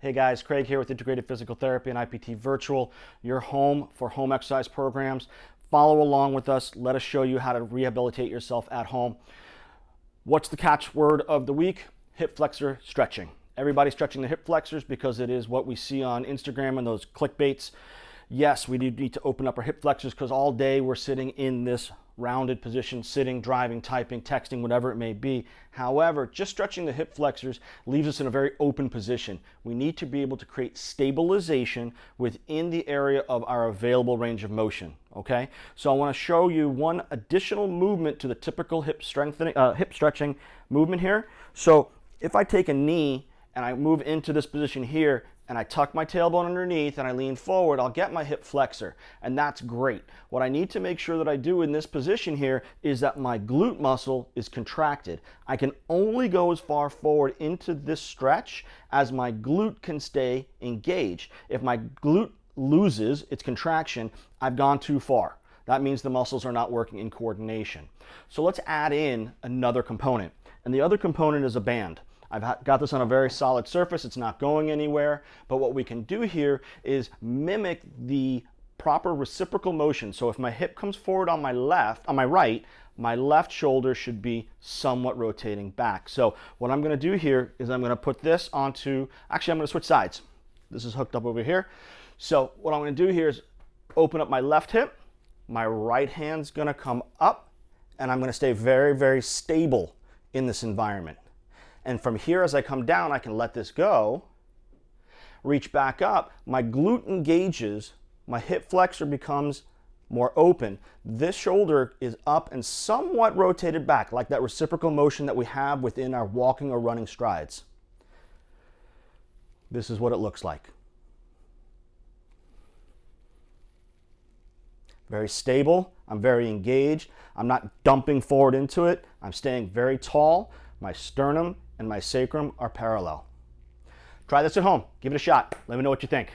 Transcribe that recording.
Hey guys, Craig here with Integrated Physical Therapy and IPT Virtual, your home for home exercise programs. Follow along with us. Let us show you how to rehabilitate yourself at home. What's the catchword of the week? Hip flexor stretching. Everybody's stretching the hip flexors because it is what we see on Instagram and those clickbaits. Yes, we do need to open up our hip flexors because all day we're sitting in this rounded position, sitting, driving, typing, texting, whatever it may be. However, just stretching the hip flexors leaves us in a very open position. We need to be able to create stabilization within the area of our available range of motion. Okay, so I want to show you one additional movement to the typical hip stretching movement here. So if I take a knee and I move into this position here, and I tuck my tailbone underneath and I lean forward, I'll get my hip flexor, and that's great. What I need to make sure that I do in this position here is that my glute muscle is contracted. I can only go as far forward into this stretch as my glute can stay engaged. If my glute loses its contraction, I've gone too far. That means the muscles are not working in coordination. So let's add in another component, and the other component is a band. I've got this on a very solid surface. It's not going anywhere. But what we can do here is mimic the proper reciprocal motion. So if my hip comes forward on my right, my left shoulder should be somewhat rotating back. So what I'm going to do here is I'm going to put this onto, actually I'm going to switch sides. This is hooked up over here. So what I'm going to do here is open up my left hip. My right hand's going to come up, and I'm going to stay very, very stable in this environment. And from here, as I come down, I can let this go, reach back up, my glute engages, my hip flexor becomes more open. This shoulder is up and somewhat rotated back, like that reciprocal motion that we have within our walking or running strides. This is what it looks like. Very stable, I'm very engaged, I'm not dumping forward into it, I'm staying very tall, my sternum and my sacrum are parallel. Try this at home. Give it a shot. Let me know what you think.